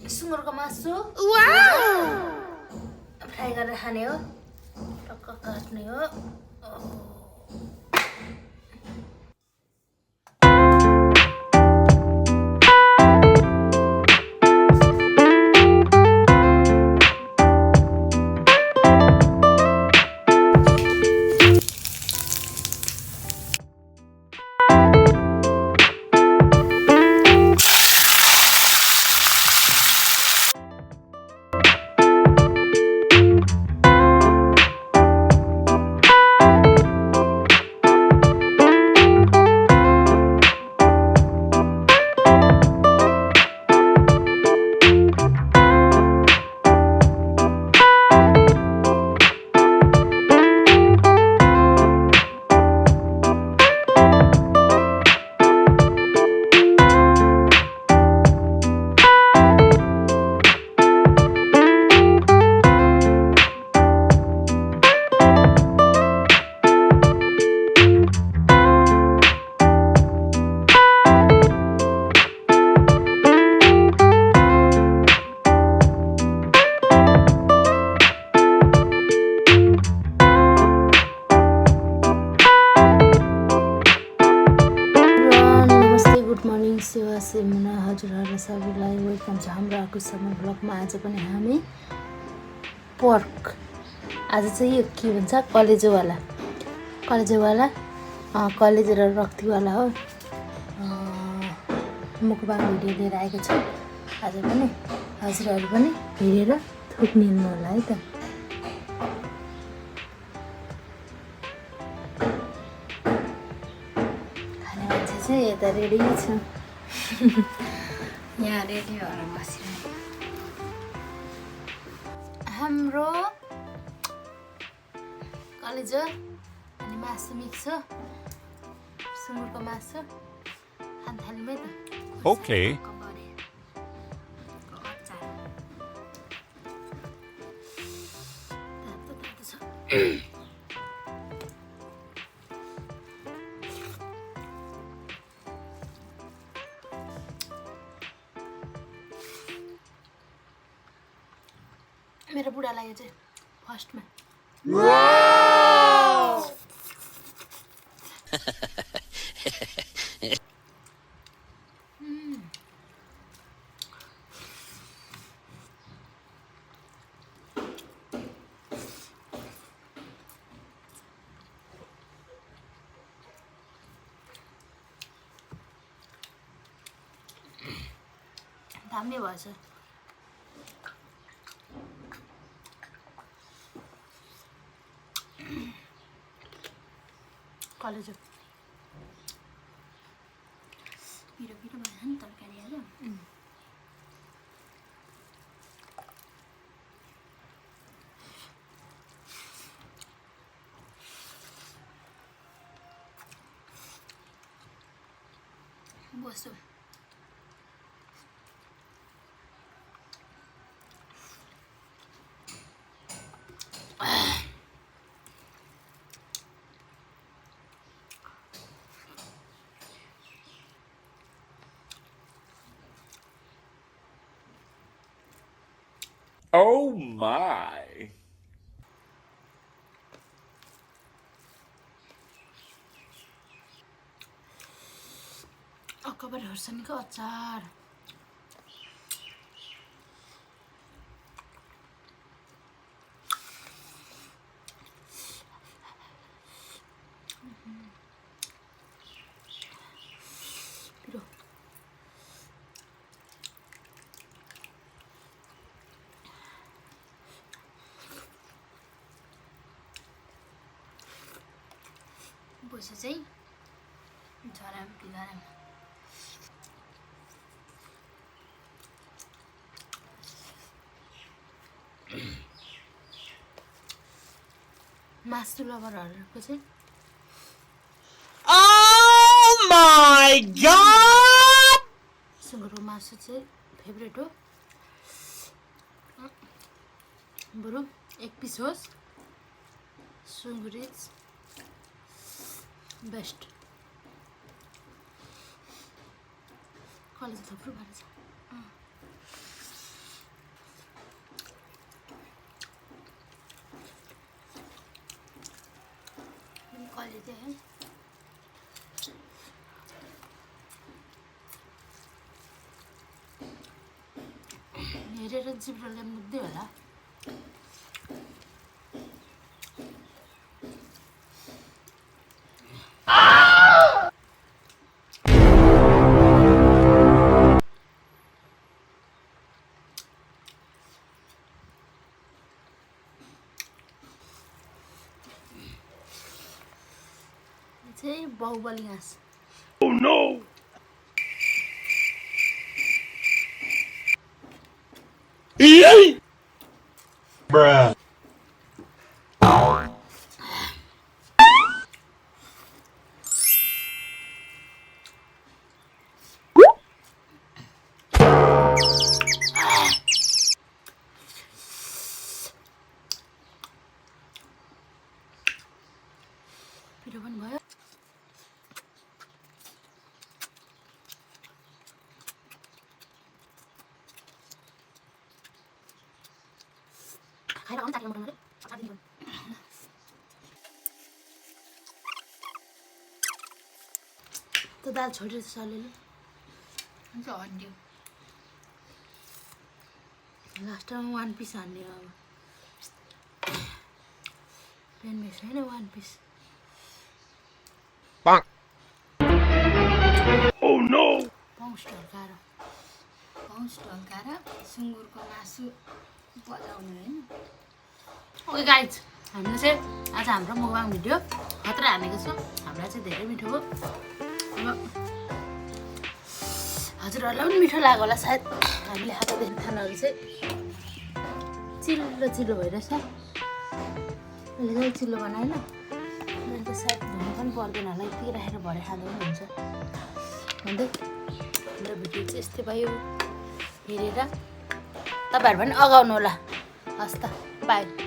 सुँगुरको मासु फ्राई गरेर खाने हो टक्क काट्ने हो हजुरहरूलाई सबैलाई वेलकम छ हाम्रो आकुसामु ब्लगमा। आज पनि हामी पर्क आज चाहिँ यो के भन्छ कलेजोवाला कलेजो र रक्तीवाला हो मुकबाङ भिडियो लिएर आएको छ। आज पनि हजुरहरू पनि हेरेर थुक्निनु होला है त। खाने मान्छे चाहिँ यता रेडी छ यहाँ रेडी भएर बसिरहेको हाम्रो कलेजो अनि मासु मिक्स हो सुँगुरको मासु खान थाल्यौँ है त। ओके मेरो बुढालाई यो चाहिँ फर्स्टमा दामी भएछ। कलेजो पिरो पिरो भएछ नि तरकारी आज। बस्छु Oh my. अक्कबर खोर्सानीको अचार पिरो बस्यो चाहिँ झराम झराम मासु लभरहरूको चाहिँ Oh my god! सुँगुरको मासु चाहिँ फेभरेट हो। बरु एक पिस होस् सुँगुर इज बेस्ट। कलेज थुप्रो भएर छ खाइदिए है हेरेर जिब्रोले मुद्दै होला चाहिँ बाहुबली घाँस Oh no! Yay! Bruh. पिरो पनि भयो खाएर आउनु चाख्नु मलाई त दाल छोडेर सलेले हुन्छ हड्यो लास्टमा 1 पिस हान्ने अब पेन मिस होइन 1 पिस Oh no! पाउस ढल्काएर सुँगुरको मासु बजाउने होइन ओके गाइज हामीले चाहिँ आज हाम्रो मुकबाङ भिडियो खतरा हानेको छौँ हामीलाई चाहिँ धेरै मिठो हो अब हजुरहरूलाई पनि मिठो लाग्यो होला सायद हामीले खाँदादेखि खानाहरू चाहिँ चिल्लो चिल्लो भइरहेछ अहिले चाहिँ चिल्लो बनाएन अन्त सायद धुनु पनि पर्दैन होला यति राखेर भरे खाँदा पनि हुन्छ भन्दै हाम्रो भिडियो चाहिँ यस्तै भयो हेरेर तपाईँहरू पनि अगाउनु होला हस् त बाई